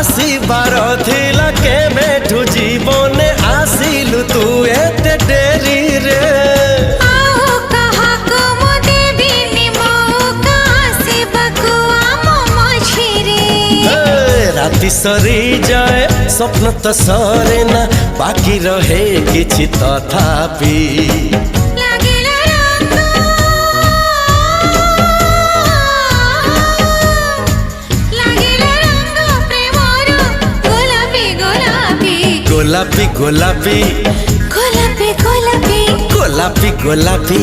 आसीबार थिला केबेठु जीवने आसिलु तू एते डेरी रे आओ कहा को मो देबी मौका आसीबाकु आमो मझिरे राति सरी जाए स्वप्न तो सरे ना बाकी रहे किछि तथापि गोलापी गोलापी गोलापी गोलापी गोलापी गोलापी